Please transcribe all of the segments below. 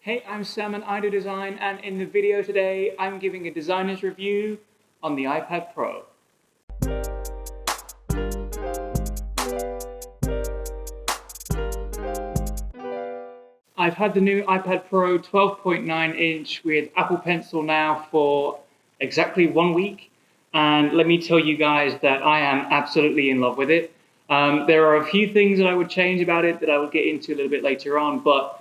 Hey, I'm Sam and I Do Design, and in the video today, I'm giving a designer's review on the iPad Pro. I've had the new iPad Pro 12.9 inch with Apple Pencil now for exactly 1 week, and let me tell you guys that I am absolutely in love with it. There are a few things that I would change about it that I will get into a little bit later on, but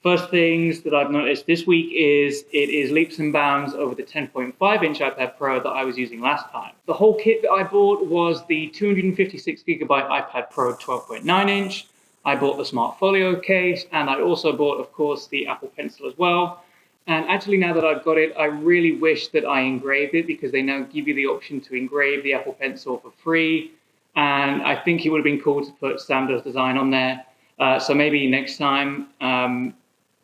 first things that I've noticed this week is it is leaps and bounds over the 10.5 inch iPad Pro that I was using last time. The whole kit that I bought was the 256GB iPad Pro 12.9 inch. I bought the smart Folio case, and I also bought, of course, the Apple Pencil as well. And actually, now that I've got it, I really wish that I engraved it, because they now give you the option to engrave the Apple Pencil for free. And I think it would have been cool to put Sam Does Design on there. So maybe next time.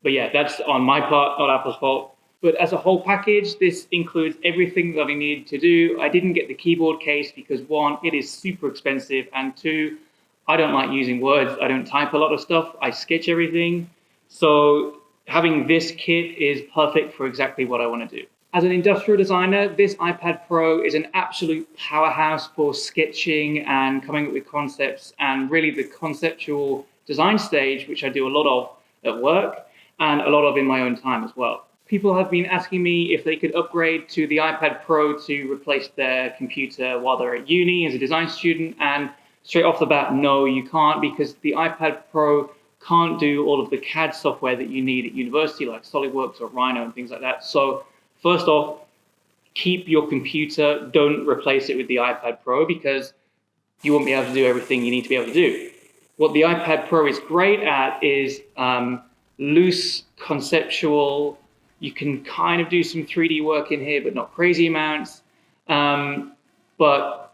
But yeah, that's on my part, not Apple's fault. But as a whole package, this includes everything that I needed to do. I didn't get the keyboard case because, one, it is super expensive, and two, I don't like using words. I don't type a lot of stuff. I sketch everything. So having this kit is perfect for exactly what I want to do. As an industrial designer, this iPad Pro is an absolute powerhouse for sketching and coming up with concepts, and really the conceptual design stage, which I do a lot of at work and a lot of in my own time as well. People have been asking me if they could upgrade to the iPad Pro to replace their computer while they're at uni as a design student, and straight off the bat, no, you can't, because the iPad Pro can't do all of the CAD software that you need at university, like SolidWorks or Rhino and things like that. So first off, keep your computer, don't replace it with the iPad Pro, because you won't be able to do everything you need to be able to do. What the iPad Pro is great at is loose, conceptual. You can kind of do some 3D work in here, but not crazy amounts. But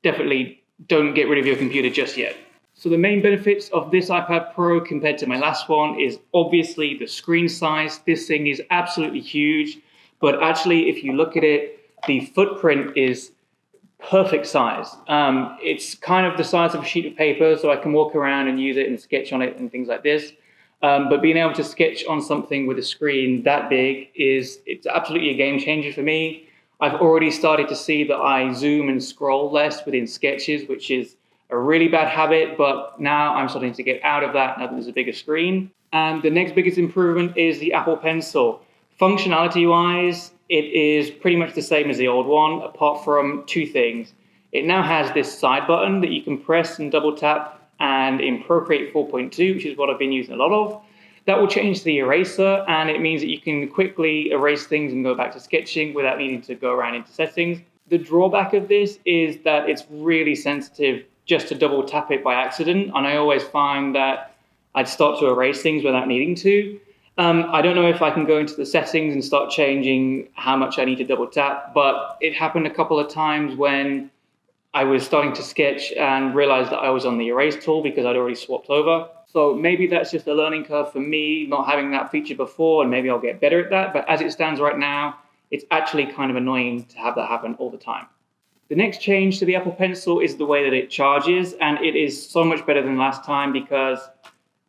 definitely don't get rid of your computer just yet. So the main benefits of this iPad Pro compared to my last one is obviously the screen size. This thing is absolutely huge, but actually if you look at it, the footprint is perfect size. It's kind of the size of a sheet of paper, so I can walk around and use it and sketch on it and things like this. But being able to sketch on something with a screen that big it's absolutely a game changer for me. I've already started to see that I zoom and scroll less within sketches, which is a really bad habit, but now I'm starting to get out of that now that there's a bigger screen. And the next biggest improvement is the Apple Pencil. Functionality-wise, it is pretty much the same as the old one, apart from two things. It now has this side button that you can press and double tap, and in Procreate 4.2, which is what I've been using a lot of, that will change the eraser, and it means that you can quickly erase things and go back to sketching without needing to go around into settings. The drawback of this is that it's really sensitive just to double tap it by accident, and I always find that I'd start to erase things without needing to. I don't know if I can go into the settings and start changing how much I need to double tap, but it happened a couple of times when I was starting to sketch and realized that I was on the erase tool because I'd already swapped over. So maybe that's just a learning curve for me, not having that feature before, and maybe I'll get better at that. But as it stands right now, it's actually kind of annoying to have that happen all the time. The next change to the Apple Pencil is the way that it charges, and it is so much better than last time because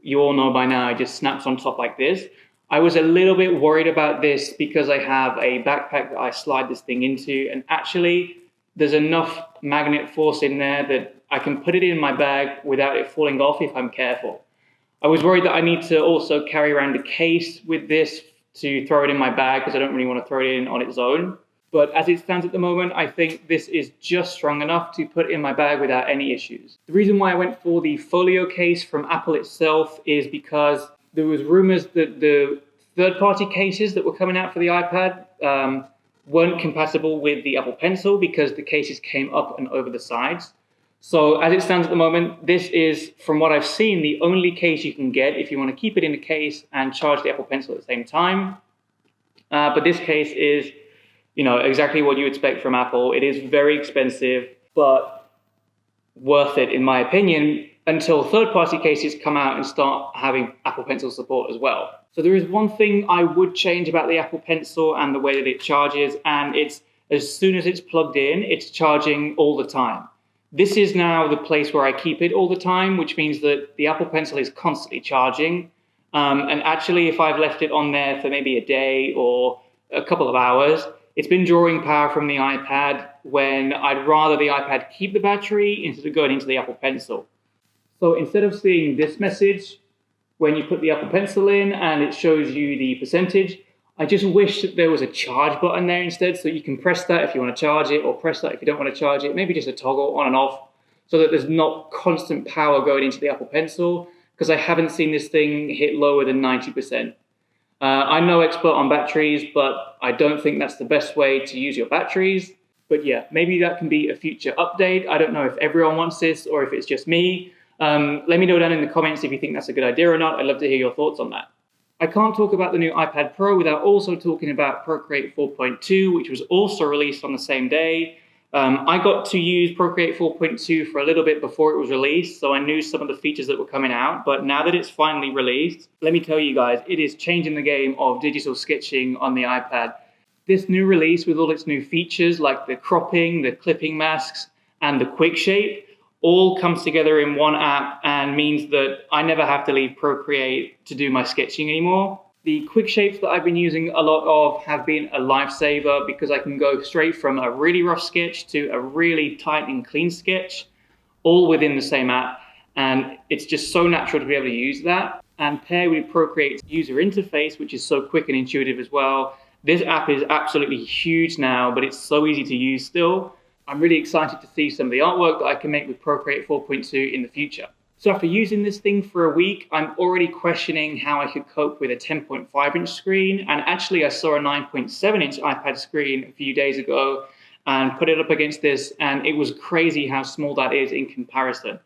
you all know by now it just snaps on top like this. I was a little bit worried about this because I have a backpack that I slide this thing into, and actually there's enough magnet force in there that I can put it in my bag without it falling off if I'm careful. I was worried that I need to also carry around a case with this to throw it in my bag because I don't really want to throw it in on its own. But as it stands at the moment, I think this is just strong enough to put in my bag without any issues. The reason why I went for the Folio case from Apple itself is because there was rumors that the third-party cases that were coming out for the iPad weren't compatible with the Apple Pencil because the cases came up and over the sides. So as it stands at the moment, this is, from what I've seen, the only case you can get if you want to keep it in a case and charge the Apple Pencil at the same time. But this case is, exactly what you expect from Apple. It is very expensive, but worth it, in my opinion, until third-party cases come out and start having Apple Pencil support as well. So there is one thing I would change about the Apple Pencil and the way that it charges, and it's as soon as it's plugged in, it's charging all the time. This is now the place where I keep it all the time, which means that the Apple Pencil is constantly charging. And actually, if I've left it on there for maybe a day or a couple of hours, it's been drawing power from the iPad when I'd rather the iPad keep the battery instead of going into the Apple Pencil. So instead of seeing this message, when you put the Apple Pencil in and it shows you the percentage, I just wish that there was a charge button there instead, so you can press that if you want to charge it, or press that if you don't want to charge it, maybe just a toggle on and off, so that there's not constant power going into the Apple Pencil, because I haven't seen this thing hit lower than 90%. I'm no expert on batteries, but I don't think that's the best way to use your batteries. But yeah, maybe that can be a future update. I don't know if everyone wants this or if it's just me. Let me know down in the comments if you think that's a good idea or not. I'd love to hear your thoughts on that. I can't talk about the new iPad Pro without also talking about Procreate 4.2, which was also released on the same day. I got to use Procreate 4.2 for a little bit before it was released, so I knew some of the features that were coming out, but now that it's finally released, let me tell you guys, it is changing the game of digital sketching on the iPad. This new release with all its new features like the cropping, the clipping masks, and the quick shape all comes together in one app and means that I never have to leave Procreate to do my sketching anymore. The quick shapes that I've been using a lot of have been a lifesaver because I can go straight from a really rough sketch to a really tight and clean sketch, all within the same app. And it's just so natural to be able to use that. And paired with Procreate's user interface, which is so quick and intuitive as well, this app is absolutely huge now, but it's so easy to use still. I'm really excited to see some of the artwork that I can make with Procreate 4.2 in the future. So after using this thing for a week, I'm already questioning how I could cope with a 10.5-inch screen. And actually, I saw a 9.7-inch iPad screen a few days ago and put it up against this, and it was crazy how small that is in comparison.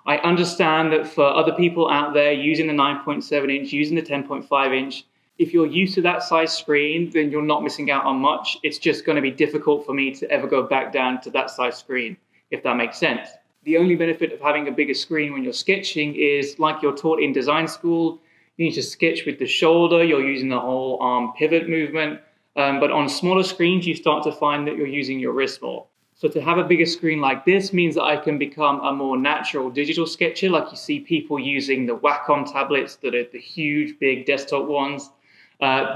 I understand that for other people out there using the 9.7-inch, using the 10.5-inch, if you're used to that size screen, then you're not missing out on much. It's just going to be difficult for me to ever go back down to that size screen, if that makes sense. The only benefit of having a bigger screen when you're sketching is, like you're taught in design school, you need to sketch with the shoulder, you're using the whole arm pivot movement, but on smaller screens, you start to find that you're using your wrist more. So to have a bigger screen like this means that I can become a more natural digital sketcher, like you see people using the Wacom tablets that are the huge, big desktop ones.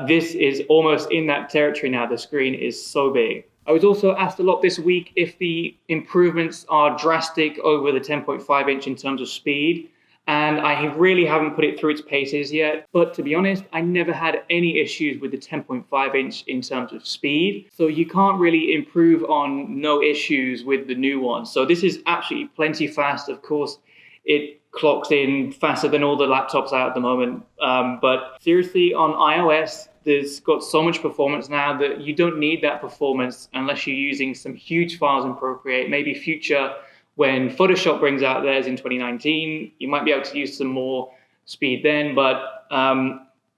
This is almost in that territory now. The screen is so big. I was also asked a lot this week if the improvements are drastic over the 10.5-inch in terms of speed, and I really haven't put it through its paces yet. But to be honest, I never had any issues with the 10.5-inch in terms of speed, so you can't really improve on no issues with the new one. So this is absolutely plenty fast. Of course, it clocks in faster than all the laptops out at the moment. But seriously, on iOS, there's got so much performance now that you don't need that performance unless you're using some huge files in Procreate. Maybe future, when Photoshop brings out theirs in 2019, you might be able to use some more speed then. But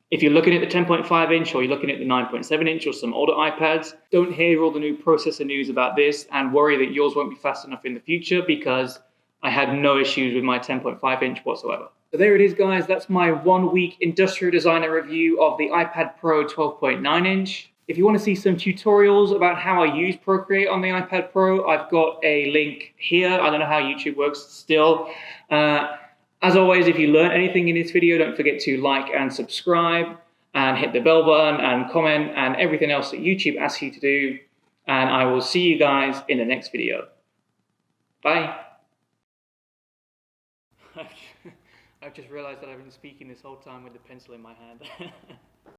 if you're looking at the 10.5-inch or you're looking at the 9.7-inch or some older iPads, don't hear all the new processor news about this and worry that yours won't be fast enough in the future, because I had no issues with my 10.5-inch whatsoever. So there it is, guys. That's my 1-week industrial designer review of the iPad Pro 12.9-inch. If you want to see some tutorials about how I use Procreate on the iPad Pro, I've got a link here. I don't know how YouTube works still. As always, if you learned anything in this video, don't forget to like and subscribe and hit the bell button and comment and everything else that YouTube asks you to do. And I will see you guys in the next video. Bye. I've just realized that I've been speaking this whole time with the pencil in my hand.